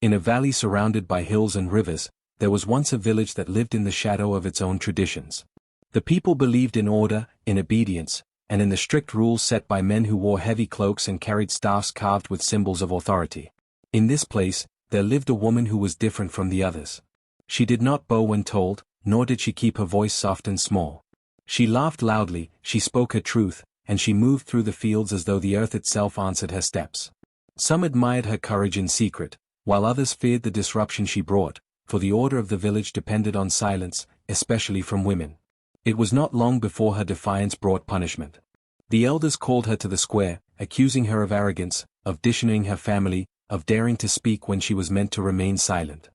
In a valley surrounded by hills and rivers, there was once a village that lived in the shadow of its own traditions. The people believed in order, in obedience, and in the strict rules set by men who wore heavy cloaks and carried staffs carved with symbols of authority. In this place, there lived a woman who was different from the others. She did not bow when told, nor did she keep her voice soft and small. She laughed loudly, she spoke her truth, and she moved through the fields as though the earth itself answered her steps. Some admired her courage in secret, while others feared the disruption she brought, for the order of the village depended on silence, especially from women. It was not long before her defiance brought punishment. The elders called her to the square, accusing her of arrogance, of dishonoring her family, of daring to speak when she was meant to remain silent.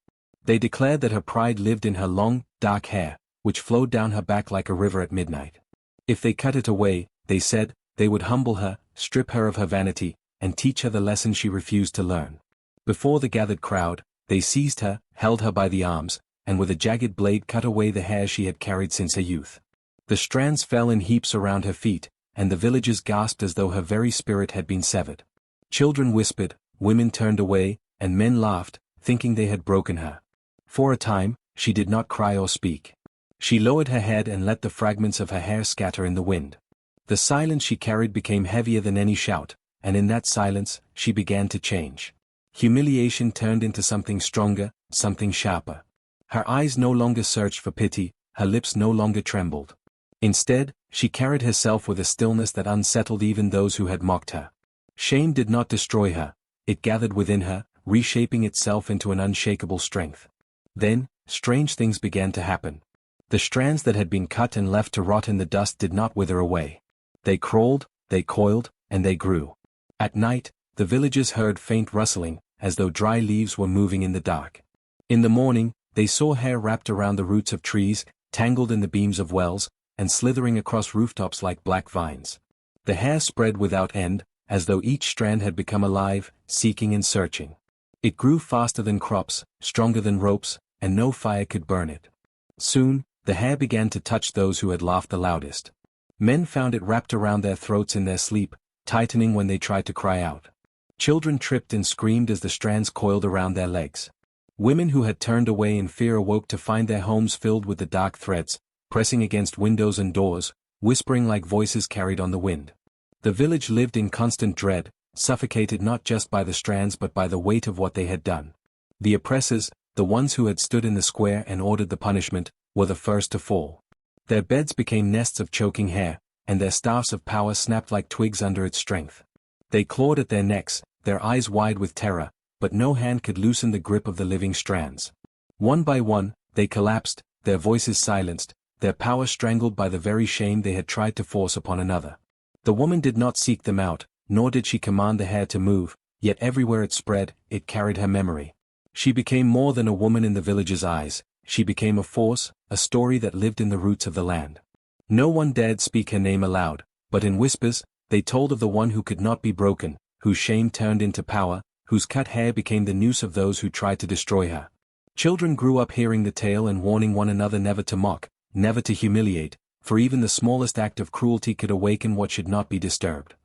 They declared that her pride lived in her long, dark hair, which flowed down her back like a river at midnight. If they cut it away, they said, they would humble her, strip her of her vanity, and teach her the lesson she refused to learn. Before the gathered crowd, they seized her, held her by the arms, and with a jagged blade cut away the hair she had carried since her youth. The strands fell in heaps around her feet, and the villagers gasped as though her very spirit had been severed. Children whispered, women turned away, and men laughed, thinking they had broken her. For a time, she did not cry or speak. She lowered her head and let the fragments of her hair scatter in the wind. The silence she carried became heavier than any shout, and in that silence, she began to change. Humiliation turned into something stronger, something sharper. Her eyes no longer searched for pity, her lips no longer trembled. Instead, she carried herself with a stillness that unsettled even those who had mocked her. Shame did not destroy her, it gathered within her, reshaping itself into an unshakable strength. Then, strange things began to happen. The strands that had been cut and left to rot in the dust did not wither away. They crawled, they coiled, and they grew. At night, the villagers heard faint rustling, as though dry leaves were moving in the dark. In the morning, they saw hair wrapped around the roots of trees, tangled in the beams of wells, and slithering across rooftops like black vines. The hair spread without end, as though each strand had become alive, seeking and searching. It grew faster than crops, stronger than ropes, and no fire could burn it. Soon, the hair began to touch those who had laughed the loudest. Men found it wrapped around their throats in their sleep, tightening when they tried to cry out. Children tripped and screamed as the strands coiled around their legs. Women who had turned away in fear awoke to find their homes filled with the dark threads, pressing against windows and doors, whispering like voices carried on the wind. The village lived in constant dread, suffocated not just by the strands but by the weight of what they had done. The oppressors, the ones who had stood in the square and ordered the punishment, were the first to fall. Their beds became nests of choking hair, and their staffs of power snapped like twigs under its strength. They clawed at their necks, their eyes wide with terror, but no hand could loosen the grip of the living strands. One by one, they collapsed, their voices silenced, their power strangled by the very shame they had tried to force upon another. The woman did not seek them out, nor did she command the hair to move, yet everywhere it spread, it carried her memory. She became more than a woman in the village's eyes, she became a force, a story that lived in the roots of the land. No one dared speak her name aloud, but in whispers, they told of the one who could not be broken, whose shame turned into power, whose cut hair became the noose of those who tried to destroy her. Children grew up hearing the tale and warning one another never to mock, never to humiliate, for even the smallest act of cruelty could awaken what should not be disturbed.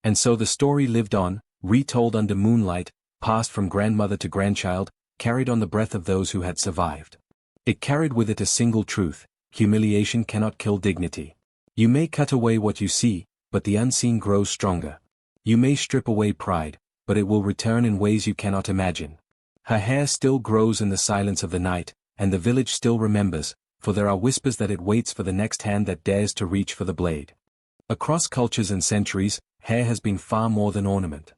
And so the story lived on, retold under moonlight, passed from grandmother to grandchild, carried on the breath of those who had survived. It carried with it a single truth: humiliation cannot kill dignity. You may cut away what you see, but the unseen grows stronger. You may strip away pride, but it will return in ways you cannot imagine. Her hair still grows in the silence of the night, and the village still remembers, for there are whispers that it waits for the next hand that dares to reach for the blade. Across cultures and centuries, hair has been far more than ornament.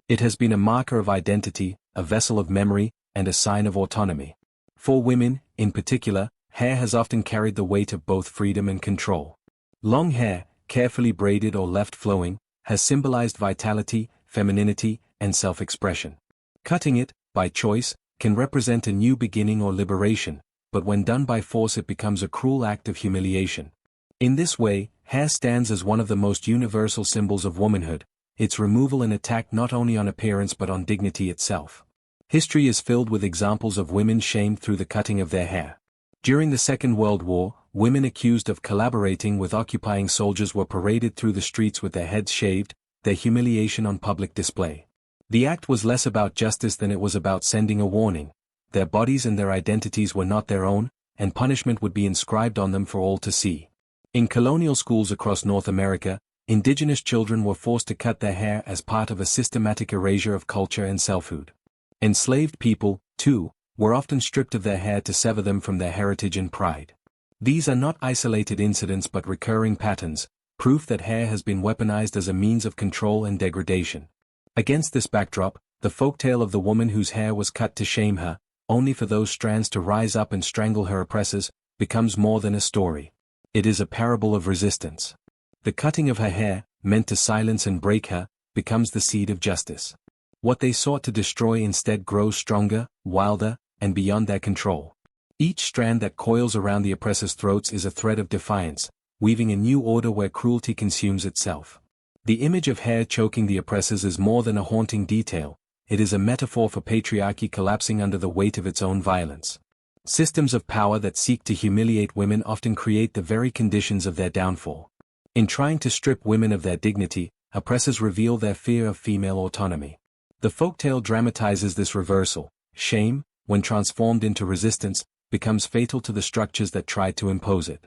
It has been a marker of identity, a vessel of memory, and a sign of autonomy. For women, in particular, hair has often carried the weight of both freedom and control. Long hair, carefully braided or left flowing, has symbolized vitality, femininity, and self-expression. Cutting it, by choice, can represent a new beginning or liberation, but when done by force it becomes a cruel act of humiliation. In this way, hair stands as one of the most universal symbols of womanhood, its removal an attack not only on appearance but on dignity itself. History is filled with examples of women shamed through the cutting of their hair. During the Second World War, women accused of collaborating with occupying soldiers were paraded through the streets with their heads shaved, their humiliation on public display. The act was less about justice than it was about sending a warning. Their bodies and their identities were not their own, and punishment would be inscribed on them for all to see. In colonial schools across North America, indigenous children were forced to cut their hair as part of a systematic erasure of culture and selfhood. Enslaved people, too, were often stripped of their hair to sever them from their heritage and pride. These are not isolated incidents but recurring patterns, proof that hair has been weaponized as a means of control and degradation. Against this backdrop, the folktale of the woman whose hair was cut to shame her, only for those strands to rise up and strangle her oppressors, becomes more than a story. It is a parable of resistance. The cutting of her hair, meant to silence and break her, becomes the seed of justice. What they sought to destroy instead grows stronger, wilder, and beyond their control. Each strand that coils around the oppressor's throats is a thread of defiance, weaving a new order where cruelty consumes itself. The image of hair choking the oppressors is more than a haunting detail, it is a metaphor for patriarchy collapsing under the weight of its own violence. Systems of power that seek to humiliate women often create the very conditions of their downfall. In trying to strip women of their dignity, oppressors reveal their fear of female autonomy. The folktale dramatizes this reversal. Shame, when transformed into resistance, becomes fatal to the structures that tried to impose it.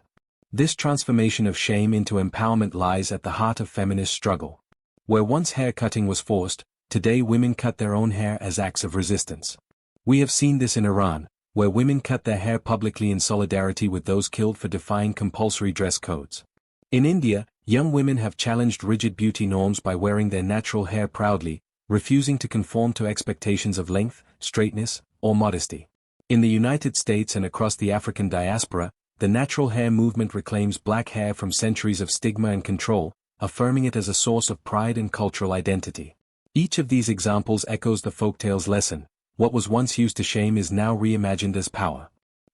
This transformation of shame into empowerment lies at the heart of feminist struggle. Where once hair cutting was forced, today women cut their own hair as acts of resistance. We have seen this in Iran, where women cut their hair publicly in solidarity with those killed for defying compulsory dress codes. In India, young women have challenged rigid beauty norms by wearing their natural hair proudly, refusing to conform to expectations of length, straightness, or modesty. In the United States and across the African diaspora, the natural hair movement reclaims black hair from centuries of stigma and control, affirming it as a source of pride and cultural identity. Each of these examples echoes the folktale's lesson: what was once used to shame is now reimagined as power.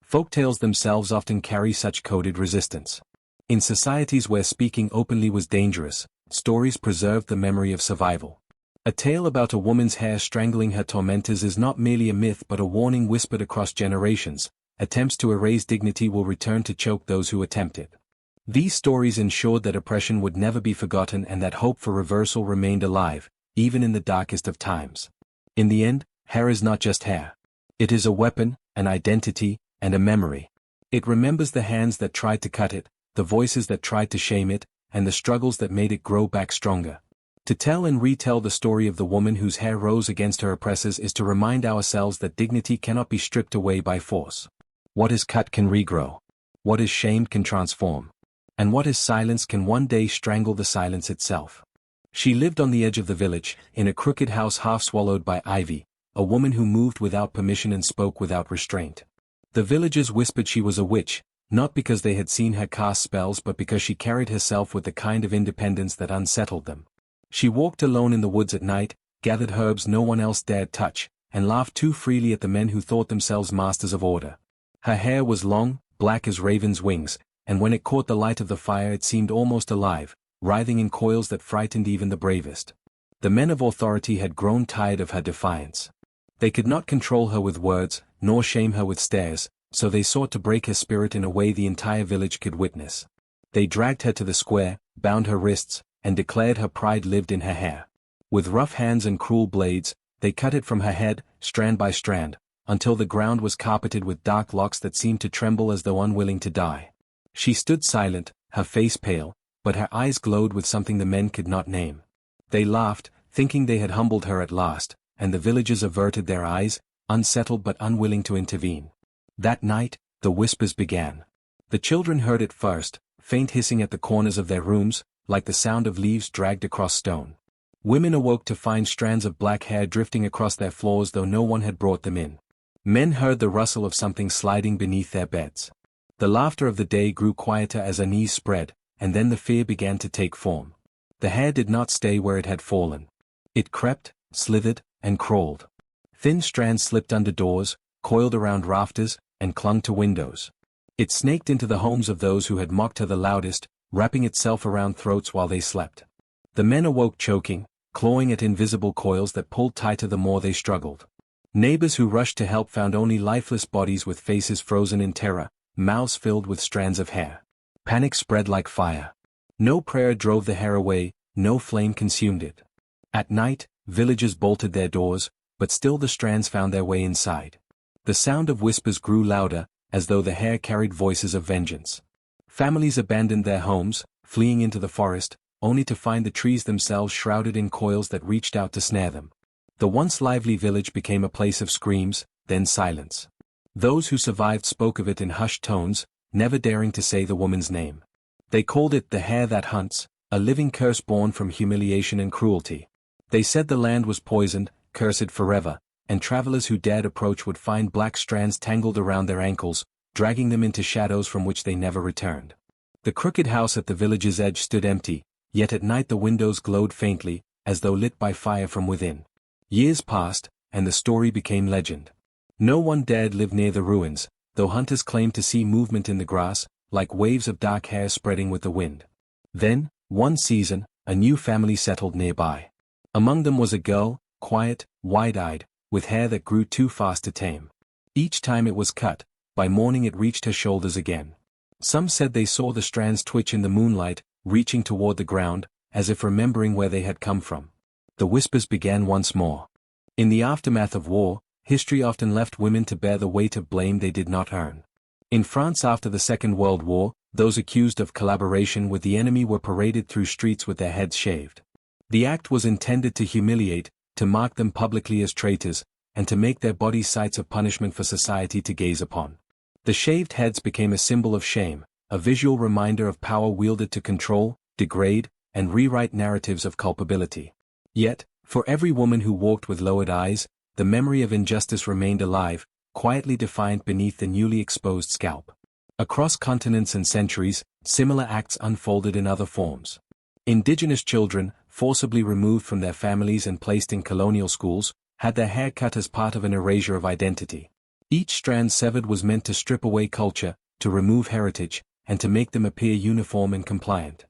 Folktales themselves often carry such coded resistance. In societies where speaking openly was dangerous, stories preserved the memory of survival. A tale about a woman's hair strangling her tormentors is not merely a myth but a warning whispered across generations. Attempts to erase dignity will return to choke those who attempt it. These stories ensured that oppression would never be forgotten and that hope for reversal remained alive, even in the darkest of times. In the end, hair is not just hair. It is a weapon, an identity, and a memory. It remembers the hands that tried to cut it, the voices that tried to shame it, and the struggles that made it grow back stronger. To tell and retell the story of the woman whose hair rose against her oppressors is to remind ourselves that dignity cannot be stripped away by force. What is cut can regrow. What is shamed can transform. And what is silenced can one day strangle the silence itself. She lived on the edge of the village, in a crooked house half swallowed by ivy, a woman who moved without permission and spoke without restraint. The villagers whispered she was a witch, not because they had seen her cast spells but because she carried herself with the kind of independence that unsettled them. She walked alone in the woods at night, gathered herbs no one else dared touch, and laughed too freely at the men who thought themselves masters of order. Her hair was long, black as ravens' wings, and when it caught the light of the fire it seemed almost alive, writhing in coils that frightened even the bravest. The men of authority had grown tired of her defiance. They could not control her with words, nor shame her with stares, so they sought to break her spirit in a way the entire village could witness. They dragged her to the square, bound her wrists, and declared her pride lived in her hair. With rough hands and cruel blades, they cut it from her head, strand by strand, until the ground was carpeted with dark locks that seemed to tremble as though unwilling to die. She stood silent, her face pale, but her eyes glowed with something the men could not name. They laughed, thinking they had humbled her at last, and the villagers averted their eyes, unsettled but unwilling to intervene. That night, the whispers began. The children heard it first, faint hissing at the corners of their rooms, like the sound of leaves dragged across stone. Women awoke to find strands of black hair drifting across their floors though no one had brought them in. Men heard the rustle of something sliding beneath their beds. The laughter of the day grew quieter as unease spread, and then the fear began to take form. The hair did not stay where it had fallen. It crept, slithered, and crawled. Thin strands slipped under doors, coiled around rafters, and clung to windows. It snaked into the homes of those who had mocked her the loudest, wrapping itself around throats while they slept. The men awoke choking, clawing at invisible coils that pulled tighter the more they struggled. Neighbors who rushed to help found only lifeless bodies with faces frozen in terror, mouths filled with strands of hair. Panic spread like fire. No prayer drove the hair away, no flame consumed it. At night, villagers bolted their doors, but still the strands found their way inside. The sound of whispers grew louder, as though the hair carried voices of vengeance. Families abandoned their homes, fleeing into the forest, only to find the trees themselves shrouded in coils that reached out to snare them. The once lively village became a place of screams, then silence. Those who survived spoke of it in hushed tones, never daring to say the woman's name. They called it the hare that hunts, a living curse born from humiliation and cruelty. They said the land was poisoned, cursed forever, and travelers who dared approach would find black strands tangled around their ankles, dragging them into shadows from which they never returned. The crooked house at the village's edge stood empty, yet at night the windows glowed faintly, as though lit by fire from within. Years passed, and the story became legend. No one dared live near the ruins, though hunters claimed to see movement in the grass, like waves of dark hair spreading with the wind. Then, one season, a new family settled nearby. Among them was a girl, quiet, wide-eyed, with hair that grew too fast to tame. Each time it was cut, by morning it reached her shoulders again. Some said they saw the strands twitch in the moonlight, reaching toward the ground, as if remembering where they had come from. The whispers began once more. In the aftermath of war, history often left women to bear the weight of blame they did not earn. In France after the Second World War, those accused of collaboration with the enemy were paraded through streets with their heads shaved. The act was intended to humiliate, to mark them publicly as traitors, and to make their bodies sites of punishment for society to gaze upon. The shaved heads became a symbol of shame, a visual reminder of power wielded to control, degrade, and rewrite narratives of culpability. Yet, for every woman who walked with lowered eyes, the memory of injustice remained alive, quietly defined beneath the newly exposed scalp. Across continents and centuries, similar acts unfolded in other forms. Indigenous children, forcibly removed from their families and placed in colonial schools, had their hair cut as part of an erasure of identity. Each strand severed was meant to strip away culture, to remove heritage, and to make them appear uniform and compliant.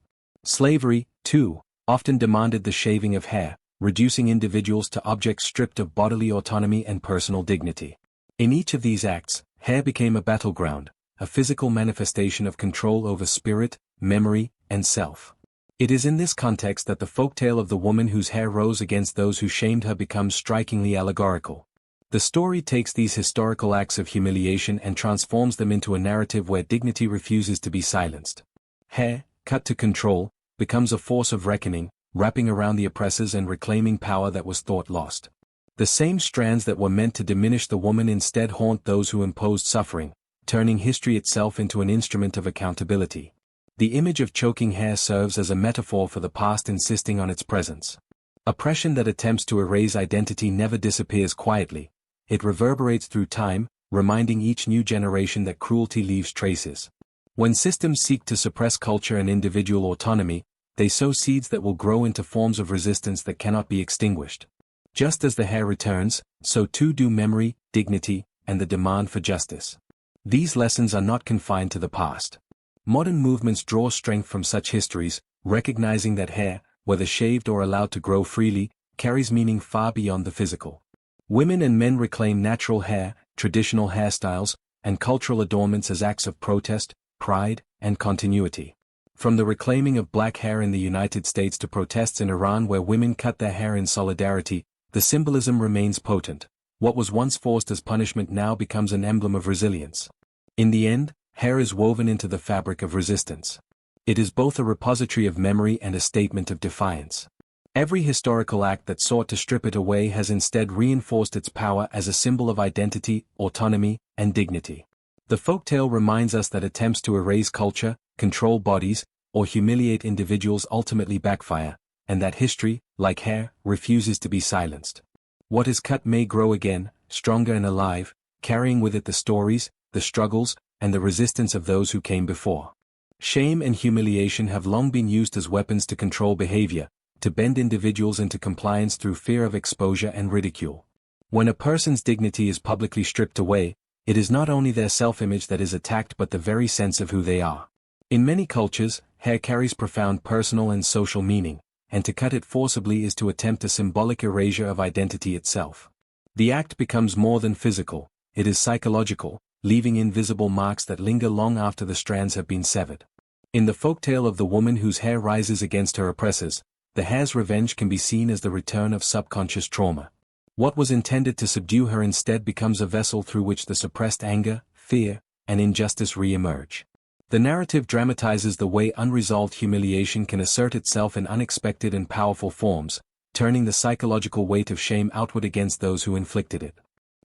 Slavery, too, often demanded the shaving of hair, reducing individuals to objects stripped of bodily autonomy and personal dignity. In each of these acts, hair became a battleground, a physical manifestation of control over spirit, memory, and self. It is in this context that the folktale of the woman whose hair rose against those who shamed her becomes strikingly allegorical. The story takes these historical acts of humiliation and transforms them into a narrative where dignity refuses to be silenced. Hair, cut to control, becomes a force of reckoning, wrapping around the oppressors and reclaiming power that was thought lost. The same strands that were meant to diminish the woman instead haunt those who imposed suffering, turning history itself into an instrument of accountability. The image of choking hair serves as a metaphor for the past insisting on its presence. Oppression that attempts to erase identity never disappears quietly. It reverberates through time, reminding each new generation that cruelty leaves traces. When systems seek to suppress culture and individual autonomy, they sow seeds that will grow into forms of resistance that cannot be extinguished. Just as the hair returns, so too do memory, dignity, and the demand for justice. These lessons are not confined to the past. Modern movements draw strength from such histories, recognizing that hair, whether shaved or allowed to grow freely, carries meaning far beyond the physical. Women and men reclaim natural hair, traditional hairstyles, and cultural adornments as acts of protest, pride, and continuity. From the reclaiming of black hair in the United States to protests in Iran where women cut their hair in solidarity, the symbolism remains potent. What was once forced as punishment now becomes an emblem of resilience. In the end, hair is woven into the fabric of resistance. It is both a repository of memory and a statement of defiance. Every historical act that sought to strip it away has instead reinforced its power as a symbol of identity, autonomy, and dignity. The folktale reminds us that attempts to erase culture, control bodies, or humiliate individuals ultimately backfire, and that history, like hair, refuses to be silenced. What is cut may grow again, stronger and alive, carrying with it the stories, the struggles, and the resistance of those who came before. Shame and humiliation have long been used as weapons to control behavior, to bend individuals into compliance through fear of exposure and ridicule. When a person's dignity is publicly stripped away, it is not only their self-image that is attacked but the very sense of who they are. In many cultures, hair carries profound personal and social meaning, and to cut it forcibly is to attempt a symbolic erasure of identity itself. The act becomes more than physical, it is psychological, leaving invisible marks that linger long after the strands have been severed. In the folktale of the woman whose hair rises against her oppressors, The hare's revenge can be seen as the return of subconscious trauma. What was intended to subdue her instead becomes a vessel through which the suppressed anger, fear, and injustice re-emerge. The narrative dramatizes the way unresolved humiliation can assert itself in unexpected and powerful forms, turning the psychological weight of shame outward against those who inflicted it.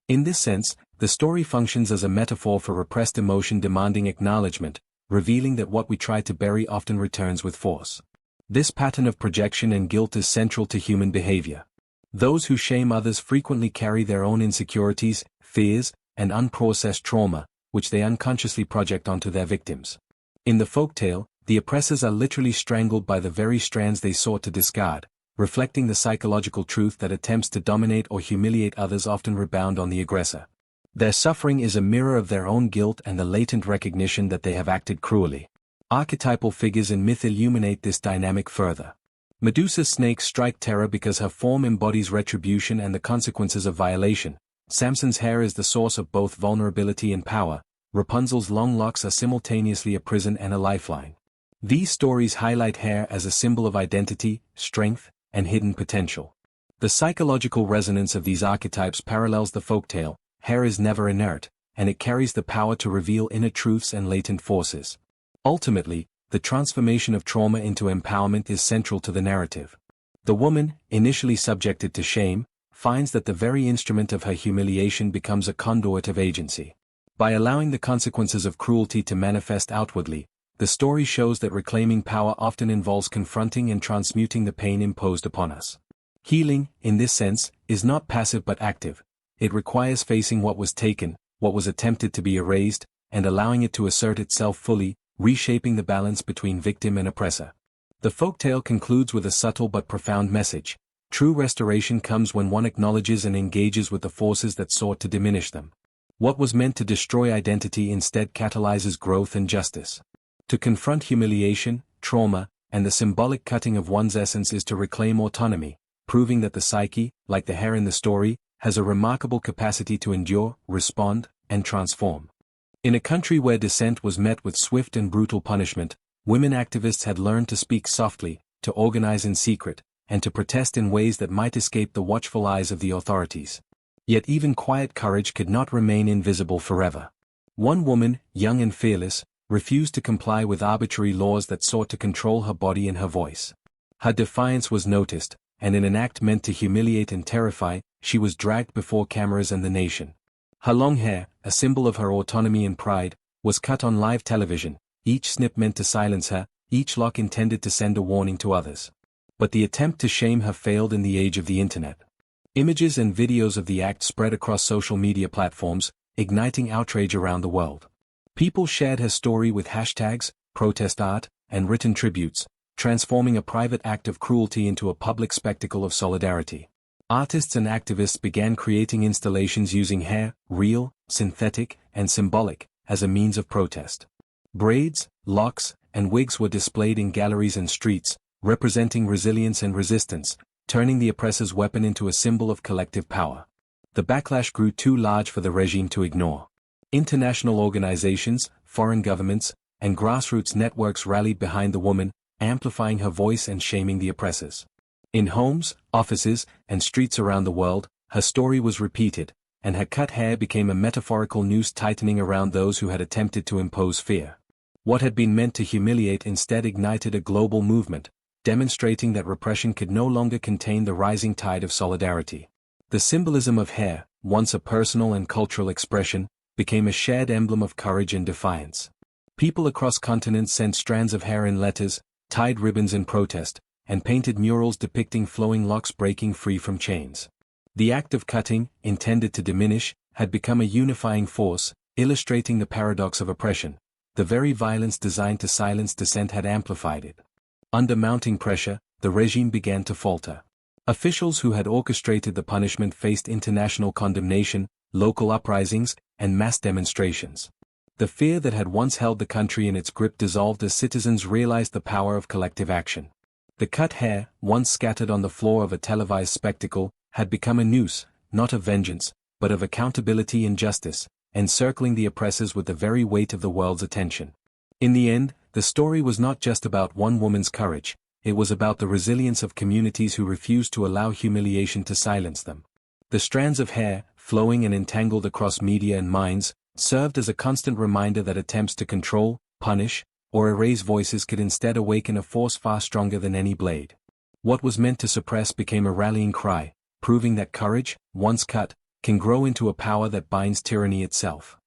In this sense, the story functions as a metaphor for repressed emotion demanding acknowledgement, revealing that what we try to bury often returns with force. This pattern of projection and guilt is central to human behavior. Those who shame others frequently carry their own insecurities, fears, and unprocessed trauma, which they unconsciously project onto their victims. In the folktale, the oppressors are literally strangled by the very strands they sought to discard, reflecting the psychological truth that attempts to dominate or humiliate others often rebound on the aggressor. Their suffering is a mirror of their own guilt and the latent recognition that they have acted cruelly. Archetypal figures in myth illuminate this dynamic further. Medusa's snakes strike terror because her form embodies retribution and the consequences of violation. Samson's hair is the source of both vulnerability and power. Rapunzel's long locks are simultaneously a prison and a lifeline. These stories highlight hair as a symbol of identity, strength, and hidden potential. The psychological resonance of these archetypes parallels the folktale. Hair is never inert, and it carries the power to reveal inner truths and latent forces. Ultimately, the transformation of trauma into empowerment is central to the narrative. The woman, initially subjected to shame, finds that the very instrument of her humiliation becomes a conduit of agency. By allowing the consequences of cruelty to manifest outwardly, the story shows that reclaiming power often involves confronting and transmuting the pain imposed upon us. Healing, in this sense, is not passive but active. It requires facing what was taken, what was attempted to be erased, and allowing it to assert itself fully, reshaping the balance between victim and oppressor. The folktale concludes with a subtle but profound message. True restoration comes when one acknowledges and engages with the forces that sought to diminish them. What was meant to destroy identity instead catalyzes growth and justice. To confront humiliation, trauma, and the symbolic cutting of one's essence is to reclaim autonomy, proving that the psyche, like the hare in the story, has a remarkable capacity to endure, respond, and transform. In a country where dissent was met with swift and brutal punishment, women activists had learned to speak softly, to organize in secret, and to protest in ways that might escape the watchful eyes of the authorities. Yet even quiet courage could not remain invisible forever. One woman, young and fearless, refused to comply with arbitrary laws that sought to control her body and her voice. Her defiance was noticed, and in an act meant to humiliate and terrify, she was dragged before cameras and the nation. Her long hair, a symbol of her autonomy and pride, was cut on live television, each snip meant to silence her, each lock intended to send a warning to others. But the attempt to shame her failed in the age of the internet. Images and videos of the act spread across social media platforms, igniting outrage around the world. People shared her story with hashtags, protest art, and written tributes, transforming a private act of cruelty into a public spectacle of solidarity. Artists and activists began creating installations using hair, real, synthetic, and symbolic, as a means of protest. Braids, locks, and wigs were displayed in galleries and streets, representing resilience and resistance, turning the oppressor's weapon into a symbol of collective power. The backlash grew too large for the regime to ignore. International organizations, foreign governments, and grassroots networks rallied behind the woman, amplifying her voice and shaming the oppressors. In homes, offices, and streets around the world, her story was repeated, and her cut hair became a metaphorical noose tightening around those who had attempted to impose fear. What had been meant to humiliate instead ignited a global movement, demonstrating that repression could no longer contain the rising tide of solidarity. The symbolism of hair, once a personal and cultural expression, became a shared emblem of courage and defiance. People across continents sent strands of hair in letters, tied ribbons in protest, and painted murals depicting flowing locks breaking free from chains. The act of cutting, intended to diminish, had become a unifying force, illustrating the paradox of oppression. The very violence designed to silence dissent had amplified it. Under mounting pressure, the regime began to falter. Officials who had orchestrated the punishment faced international condemnation, local uprisings, and mass demonstrations. The fear that had once held the country in its grip dissolved as citizens realized the power of collective action. The cut hair, once scattered on the floor of a televised spectacle, had become a noose, not of vengeance, but of accountability and justice, encircling the oppressors with the very weight of the world's attention. In the end, the story was not just about one woman's courage, it was about the resilience of communities who refused to allow humiliation to silence them. The strands of hair, flowing and entangled across media and minds, served as a constant reminder that attempts to control, punish, or erase voices could instead awaken a force far stronger than any blade. What was meant to suppress became a rallying cry, proving that courage, once cut, can grow into a power that binds tyranny itself.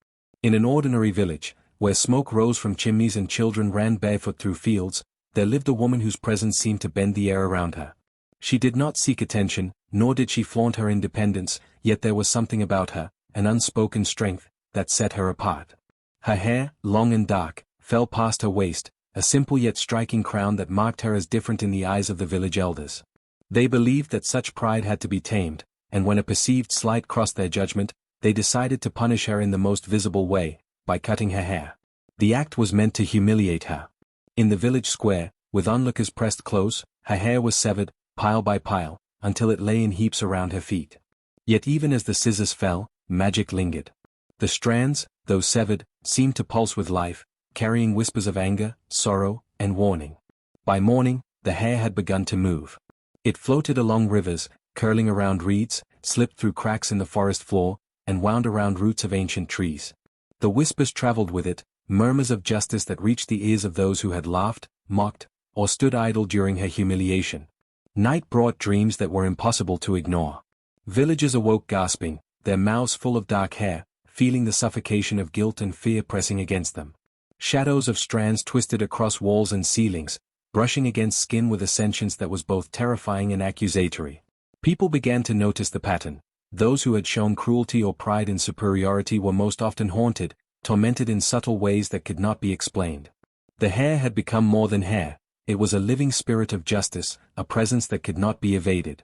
In an ordinary village, where smoke rose from chimneys and children ran barefoot through fields, there lived a woman whose presence seemed to bend the air around her. She did not seek attention, nor did she flaunt her independence, yet there was something about her, an unspoken strength, that set her apart. Her hair, long and dark, fell past her waist, a simple yet striking crown that marked her as different in the eyes of the village elders. They believed that such pride had to be tamed, and when a perceived slight crossed their judgment, they decided to punish her in the most visible way, by cutting her hair. The act was meant to humiliate her. In the village square, with onlookers pressed close, her hair was severed, pile by pile, until it lay in heaps around her feet. Yet even as the scissors fell, magic lingered. The strands, though severed, seemed to pulse with life, carrying whispers of anger, sorrow, and warning. By morning, the hair had begun to move. It floated along rivers, curling around reeds, slipped through cracks in the forest floor, and wound around roots of ancient trees. The whispers traveled with it, murmurs of justice that reached the ears of those who had laughed, mocked, or stood idle during her humiliation. Night brought dreams that were impossible to ignore. Villagers awoke gasping, their mouths full of dark hair, feeling the suffocation of guilt and fear pressing against them. Shadows of strands twisted across walls and ceilings, brushing against skin with a sentience that was both terrifying and accusatory. People began to notice the pattern. Those who had shown cruelty or pride in superiority were most often haunted, tormented in subtle ways that could not be explained. The hair had become more than hair. It was a living spirit of justice, a presence that could not be evaded.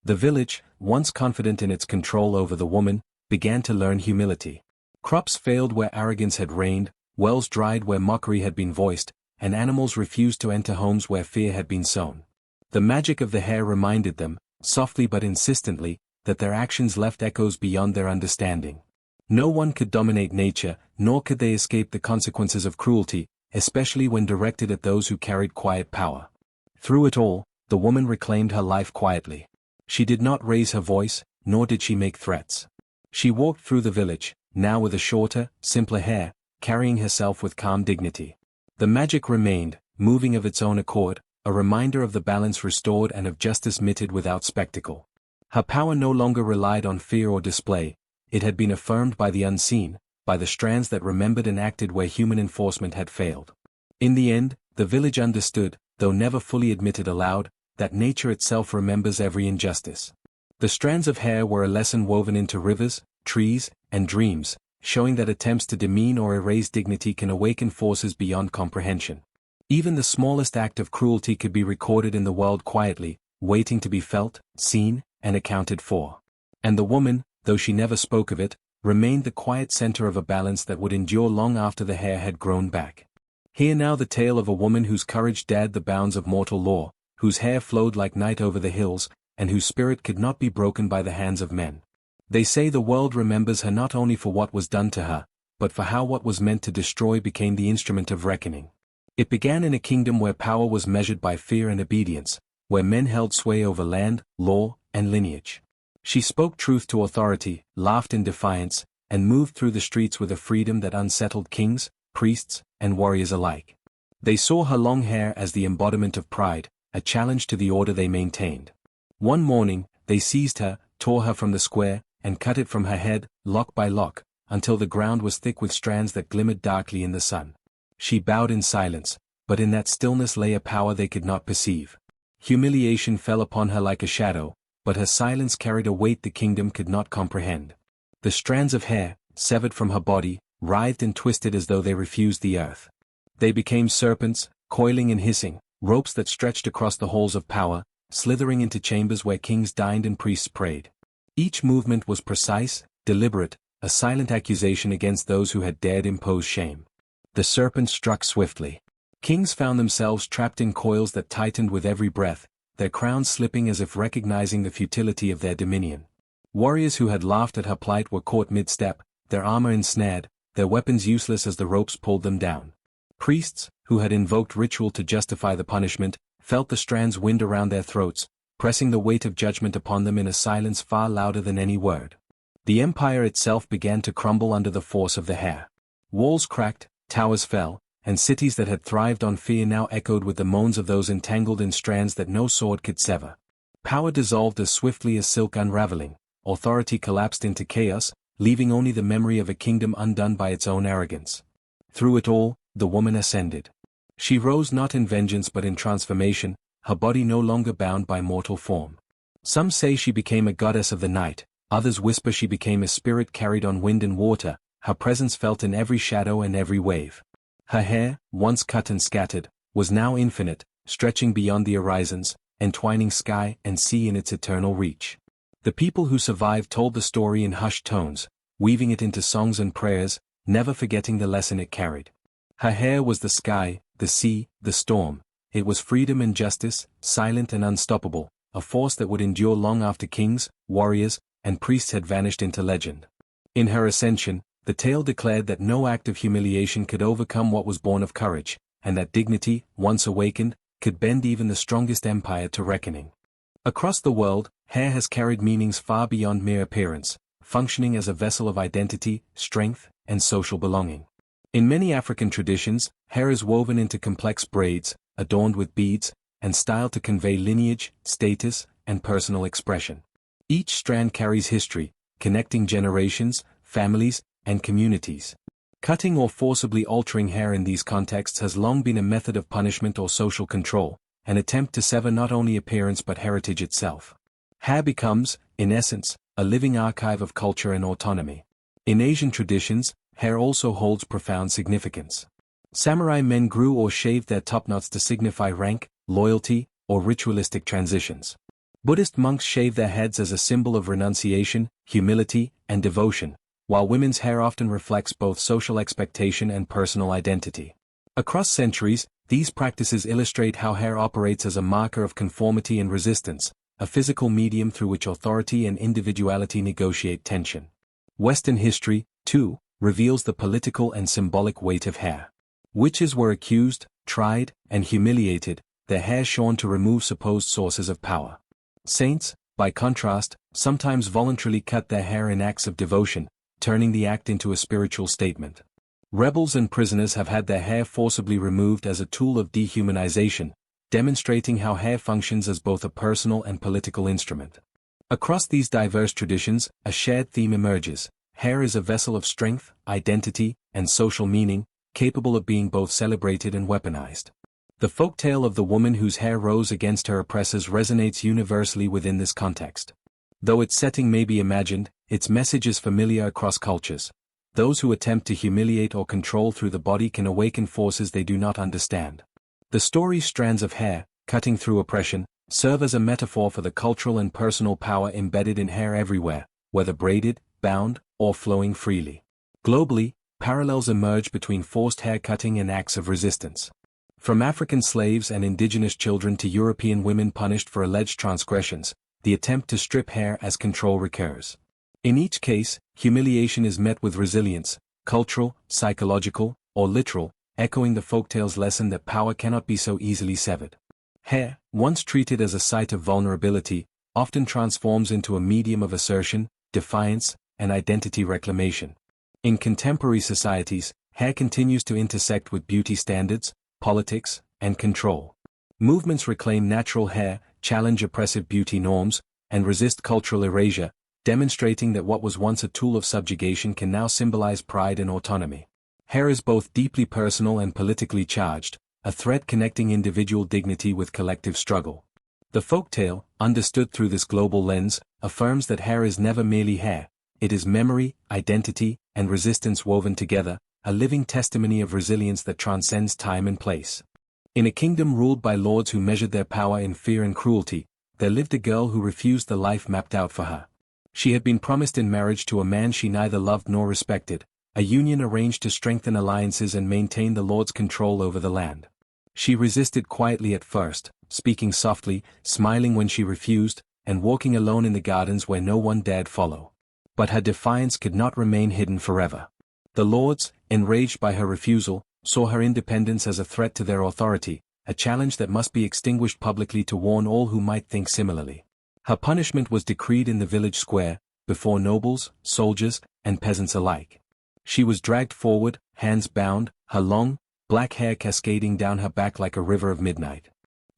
The village, once confident in its control over the woman, began to learn humility. Crops failed where arrogance had reigned, wells dried where mockery had been voiced, and animals refused to enter homes where fear had been sown. The magic of the hair reminded them, softly but insistently, that their actions left echoes beyond their understanding. No one could dominate nature, nor could they escape the consequences of cruelty, especially when directed at those who carried quiet power. Through it all, the woman reclaimed her life quietly. She did not raise her voice, nor did she make threats. She walked through the village, now with a shorter, simpler hair, carrying herself with calm dignity. The magic remained, moving of its own accord, a reminder of the balance restored and of justice meted without spectacle. Her power no longer relied on fear or display, it had been affirmed by the unseen, by the strands that remembered and acted where human enforcement had failed. In the end, the village understood, though never fully admitted aloud, that nature itself remembers every injustice. The strands of hair were a lesson woven into rivers, trees, and dreams, showing that attempts to demean or erase dignity can awaken forces beyond comprehension. Even the smallest act of cruelty could be recorded in the world quietly, waiting to be felt, seen, and accounted for. And the woman, though she never spoke of it, remained the quiet center of a balance that would endure long after the hair had grown back. Hear now the tale of a woman whose courage dared the bounds of mortal law, whose hair flowed like night over the hills, and whose spirit could not be broken by the hands of men. They say the world remembers her not only for what was done to her, but for how what was meant to destroy became the instrument of reckoning. It began in a kingdom where power was measured by fear and obedience, where men held sway over land, law, and lineage. She spoke truth to authority, laughed in defiance, and moved through the streets with a freedom that unsettled kings, priests, and warriors alike. They saw her long hair as the embodiment of pride, a challenge to the order they maintained. One morning, they seized her, tore her from the square, and cut it from her head, lock by lock, until the ground was thick with strands that glimmered darkly in the sun. She bowed in silence, but in that stillness lay a power they could not perceive. Humiliation fell upon her like a shadow, but her silence carried a weight the kingdom could not comprehend. The strands of hair, severed from her body, writhed and twisted as though they refused the earth. They became serpents, coiling and hissing, ropes that stretched across the halls of power, slithering into chambers where kings dined and priests prayed. Each movement was precise, deliberate, a silent accusation against those who had dared impose shame. The serpent struck swiftly. Kings found themselves trapped in coils that tightened with every breath, their crowns slipping as if recognizing the futility of their dominion. Warriors who had laughed at her plight were caught mid-step, their armor ensnared, their weapons useless as the ropes pulled them down. Priests, who had invoked ritual to justify the punishment, felt the strands wind around their throats, pressing the weight of judgment upon them in a silence far louder than any word. The empire itself began to crumble under the force of the hair. Walls cracked, towers fell, and cities that had thrived on fear now echoed with the moans of those entangled in strands that no sword could sever. Power dissolved as swiftly as silk unraveling, authority collapsed into chaos, leaving only the memory of a kingdom undone by its own arrogance. Through it all, the woman ascended. She rose not in vengeance but in transformation, her body no longer bound by mortal form. Some say she became a goddess of the night, others whisper she became a spirit carried on wind and water, her presence felt in every shadow and every wave. Her hair, once cut and scattered, was now infinite, stretching beyond the horizons, entwining sky and sea in its eternal reach. The people who survived told the story in hushed tones, weaving it into songs and prayers, never forgetting the lesson it carried. Her hair was the sky, the sea, the storm. It was freedom and justice, silent and unstoppable, a force that would endure long after kings, warriors, and priests had vanished into legend. In her ascension, the tale declared that no act of humiliation could overcome what was born of courage, and that dignity, once awakened, could bend even the strongest empire to reckoning. Across the world, hair has carried meanings far beyond mere appearance, functioning as a vessel of identity, strength, and social belonging. In many African traditions, hair is woven into complex braids, adorned with beads, and styled to convey lineage, status, and personal expression. Each strand carries history, connecting generations, families, and communities. Cutting or forcibly altering hair in these contexts has long been a method of punishment or social control, an attempt to sever not only appearance but heritage itself. Hair becomes, in essence, a living archive of culture and autonomy. In Asian traditions, hair also holds profound significance. Samurai men grew or shaved their topknots to signify rank, loyalty, or ritualistic transitions. Buddhist monks shave their heads as a symbol of renunciation, humility, and devotion, while women's hair often reflects both social expectation and personal identity. Across centuries, these practices illustrate how hair operates as a marker of conformity and resistance, a physical medium through which authority and individuality negotiate tension. Western history, too, reveals the political and symbolic weight of hair. Witches were accused, tried, and humiliated, their hair shorn to remove supposed sources of power. Saints, by contrast, sometimes voluntarily cut their hair in acts of devotion, turning the act into a spiritual statement. Rebels and prisoners have had their hair forcibly removed as a tool of dehumanization, demonstrating how hair functions as both a personal and political instrument. Across these diverse traditions, a shared theme emerges. Hair is a vessel of strength, identity, and social meaning, capable of being both celebrated and weaponized. The folktale of the woman whose hair rose against her oppressors resonates universally within this context. Though its setting may be imagined, its message is familiar across cultures. Those who attempt to humiliate or control through the body can awaken forces they do not understand. The story's strands of hair, cutting through oppression, serve as a metaphor for the cultural and personal power embedded in hair everywhere, whether braided, bound, or flowing freely. Globally, parallels emerge between forced hair cutting and acts of resistance. From African slaves and indigenous children to European women punished for alleged transgressions, the attempt to strip hair as control recurs. In each case, humiliation is met with resilience, cultural, psychological, or literal, echoing the folktale's lesson that power cannot be so easily severed. Hair, once treated as a site of vulnerability, often transforms into a medium of assertion, defiance, and identity reclamation. In contemporary societies, hair continues to intersect with beauty standards, politics, and control. Movements reclaim natural hair, challenge oppressive beauty norms, and resist cultural erasure, demonstrating that what was once a tool of subjugation can now symbolize pride and autonomy. Hair is both deeply personal and politically charged, a thread connecting individual dignity with collective struggle. The folktale, understood through this global lens, affirms that hair is never merely hair. It is memory, identity, and resistance woven together, a living testimony of resilience that transcends time and place. In a kingdom ruled by lords who measured their power in fear and cruelty, there lived a girl who refused the life mapped out for her. She had been promised in marriage to a man she neither loved nor respected, a union arranged to strengthen alliances and maintain the lord's control over the land. She resisted quietly at first, speaking softly, smiling when she refused, and walking alone in the gardens where no one dared follow. But her defiance could not remain hidden forever. The lords, enraged by her refusal, saw her independence as a threat to their authority, a challenge that must be extinguished publicly to warn all who might think similarly. Her punishment was decreed in the village square, before nobles, soldiers, and peasants alike. She was dragged forward, hands bound, her long, black hair cascading down her back like a river of midnight.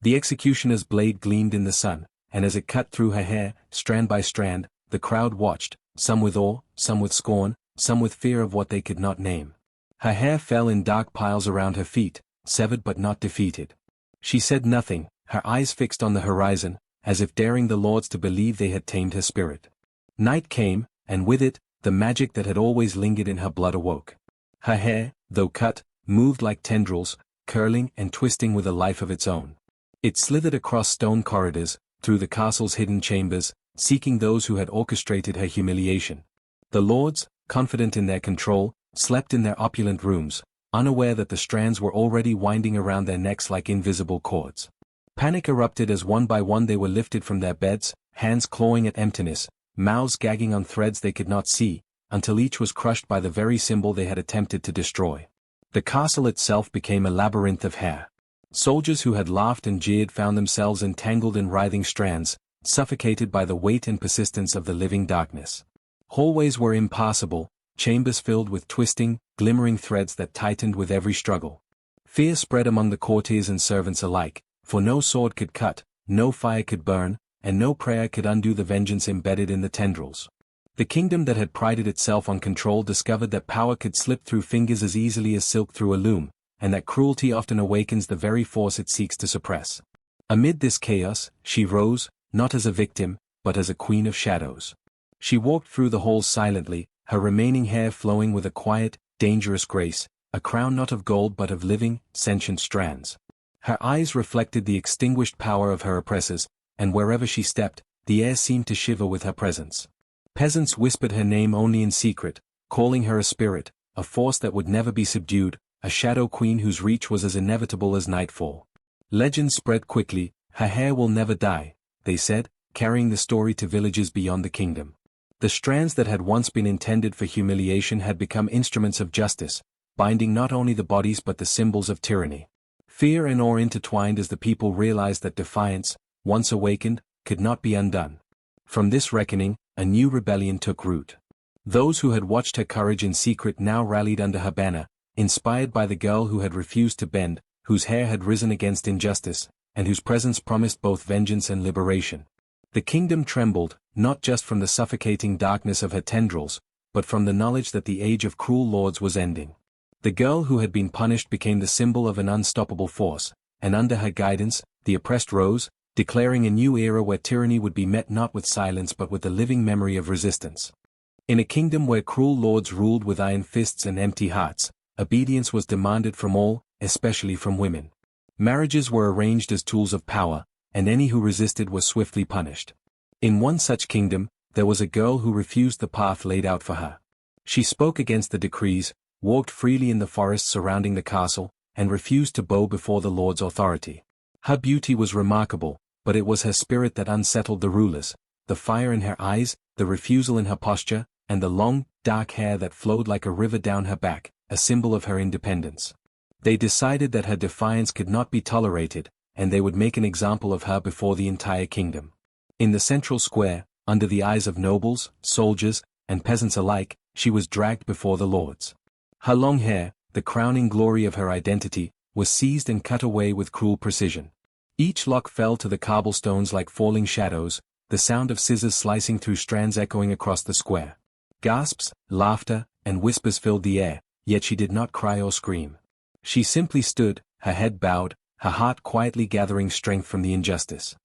The executioner's blade gleamed in the sun, and as it cut through her hair, strand by strand, the crowd watched, some with awe, some with scorn, some with fear of what they could not name. Her hair fell in dark piles around her feet, severed but not defeated. She said nothing, her eyes fixed on the horizon, as if daring the lords to believe they had tamed her spirit. Night came, and with it, the magic that had always lingered in her blood awoke. Her hair, though cut, moved like tendrils, curling and twisting with a life of its own. It slithered across stone corridors, through the castle's hidden chambers, seeking those who had orchestrated her humiliation. The lords, confident in their control, slept in their opulent rooms, unaware that the strands were already winding around their necks like invisible cords. Panic erupted as one by one they were lifted from their beds, hands clawing at emptiness, mouths gagging on threads they could not see, until each was crushed by the very symbol they had attempted to destroy. The castle itself became a labyrinth of hair. Soldiers who had laughed and jeered found themselves entangled in writhing strands, suffocated by the weight and persistence of the living darkness. Hallways were impassable, chambers filled with twisting, glimmering threads that tightened with every struggle. Fear spread among the courtiers and servants alike, for no sword could cut, no fire could burn, and no prayer could undo the vengeance embedded in the tendrils. The kingdom that had prided itself on control discovered that power could slip through fingers as easily as silk through a loom, and that cruelty often awakens the very force it seeks to suppress. Amid this chaos, she rose, not as a victim, but as a queen of shadows. She walked through the halls silently, her remaining hair flowing with a quiet, dangerous grace, a crown not of gold but of living, sentient strands. Her eyes reflected the extinguished power of her oppressors, and wherever she stepped, the air seemed to shiver with her presence. Peasants whispered her name only in secret, calling her a spirit, a force that would never be subdued, a shadow queen whose reach was as inevitable as nightfall. Legends spread quickly, her hair will never die, they said, carrying the story to villages beyond the kingdom. The strands that had once been intended for humiliation had become instruments of justice, binding not only the bodies but the symbols of tyranny. Fear and awe intertwined as the people realized that defiance, once awakened, could not be undone. From this reckoning, a new rebellion took root. Those who had watched her courage in secret now rallied under her banner, inspired by the girl who had refused to bend, whose hair had risen against injustice, and whose presence promised both vengeance and liberation. The kingdom trembled, not just from the suffocating darkness of her tendrils, but from the knowledge that the age of cruel lords was ending. The girl who had been punished became the symbol of an unstoppable force, and under her guidance, the oppressed rose, declaring a new era where tyranny would be met not with silence but with the living memory of resistance. In a kingdom where cruel lords ruled with iron fists and empty hearts, obedience was demanded from all, especially from women. Marriages were arranged as tools of power, and any who resisted were swiftly punished. In one such kingdom, there was a girl who refused the path laid out for her. She spoke against the decrees, walked freely in the forests surrounding the castle, and refused to bow before the lord's authority. Her beauty was remarkable, but it was her spirit that unsettled the rulers, the fire in her eyes, the refusal in her posture, and the long, dark hair that flowed like a river down her back, a symbol of her independence. They decided that her defiance could not be tolerated, and they would make an example of her before the entire kingdom. In the central square, under the eyes of nobles, soldiers, and peasants alike, she was dragged before the lords. Her long hair, the crowning glory of her identity, was seized and cut away with cruel precision. Each lock fell to the cobblestones like falling shadows, the sound of scissors slicing through strands echoing across the square. Gasps, laughter, and whispers filled the air, yet she did not cry or scream. She simply stood, her head bowed, her heart quietly gathering strength from the injustice.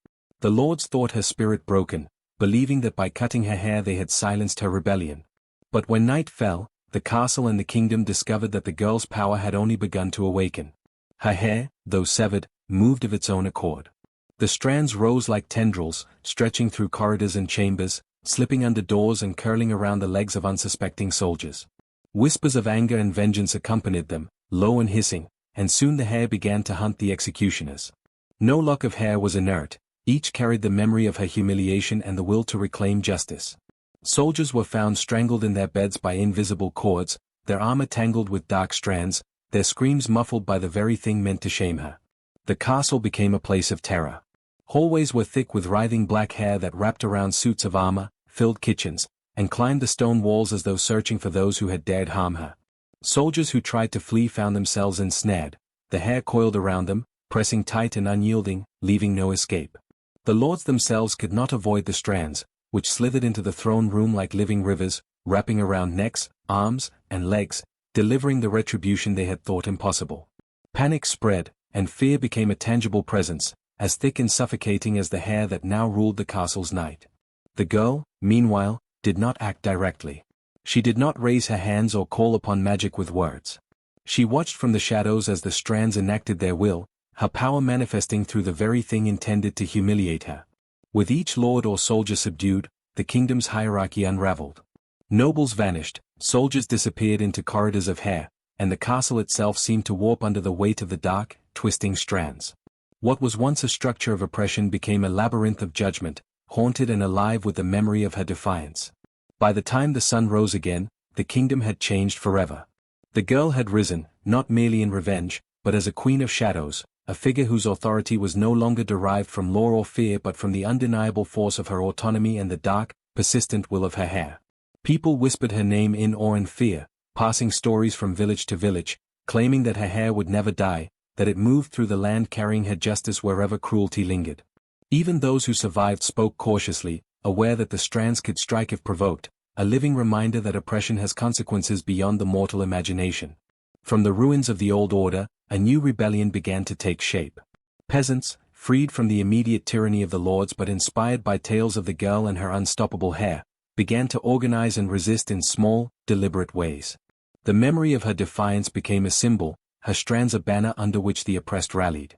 The lords thought her spirit broken, believing that by cutting her hair they had silenced her rebellion. But when night fell, the castle and the kingdom discovered that the girl's power had only begun to awaken. Her hair, though severed, moved of its own accord. The strands rose like tendrils, stretching through corridors and chambers, slipping under doors and curling around the legs of unsuspecting soldiers. Whispers of anger and vengeance accompanied them, low and hissing, and soon the hair began to hunt the executioners. No lock of hair was inert, each carried the memory of her humiliation and the will to reclaim justice. Soldiers were found strangled in their beds by invisible cords, their armor tangled with dark strands, their screams muffled by the very thing meant to shame her. The castle became a place of terror. Hallways were thick with writhing black hair that wrapped around suits of armor, filled kitchens, and climbed the stone walls as though searching for those who had dared harm her. Soldiers who tried to flee found themselves ensnared, the hair coiled around them, pressing tight and unyielding, leaving no escape. The lords themselves could not avoid the strands, which slithered into the throne room like living rivers, wrapping around necks, arms, and legs, delivering the retribution they had thought impossible. Panic spread, and fear became a tangible presence, as thick and suffocating as the hair that now ruled the castle's night. The girl, meanwhile, did not act directly. She did not raise her hands or call upon magic with words. She watched from the shadows as the strands enacted their will, her power manifesting through the very thing intended to humiliate her. With each lord or soldier subdued, the kingdom's hierarchy unraveled. Nobles vanished, soldiers disappeared into corridors of hair, and the castle itself seemed to warp under the weight of the dark, twisting strands. What was once a structure of oppression became a labyrinth of judgment, haunted and alive with the memory of her defiance. By the time the sun rose again, the kingdom had changed forever. The girl had risen, not merely in revenge, but as a queen of shadows, a figure whose authority was no longer derived from law or fear but from the undeniable force of her autonomy and the dark, persistent will of her hair. People whispered her name in awe and fear, passing stories from village to village, claiming that her hair would never die, that it moved through the land carrying her justice wherever cruelty lingered. Even those who survived spoke cautiously, aware that the strands could strike if provoked, a living reminder that oppression has consequences beyond the mortal imagination. From the ruins of the old order, a new rebellion began to take shape. Peasants, freed from the immediate tyranny of the lords but inspired by tales of the girl and her unstoppable hair, began to organize and resist in small, deliberate ways. The memory of her defiance became a symbol, her strands a banner under which the oppressed rallied.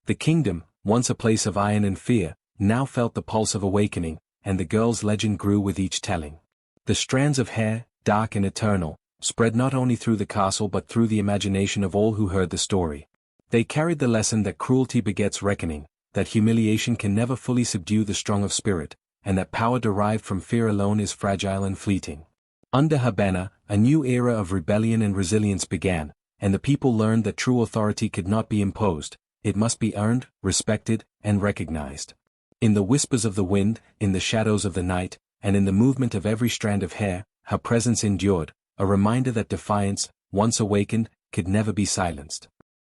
The kingdom, once a place of iron and fear, now felt the pulse of awakening, and the girl's legend grew with each telling. The strands of hair, dark and eternal, spread not only through the castle but through the imagination of all who heard the story. They carried the lesson that cruelty begets reckoning, that humiliation can never fully subdue the strong of spirit, and that power derived from fear alone is fragile and fleeting. Under her banner, a new era of rebellion and resilience began, and the people learned that true authority could not be imposed, it must be earned, respected, and recognized. In the whispers of the wind, in the shadows of the night, and in the movement of every strand of hair, her presence endured, a reminder that defiance, once awakened, could never be silenced.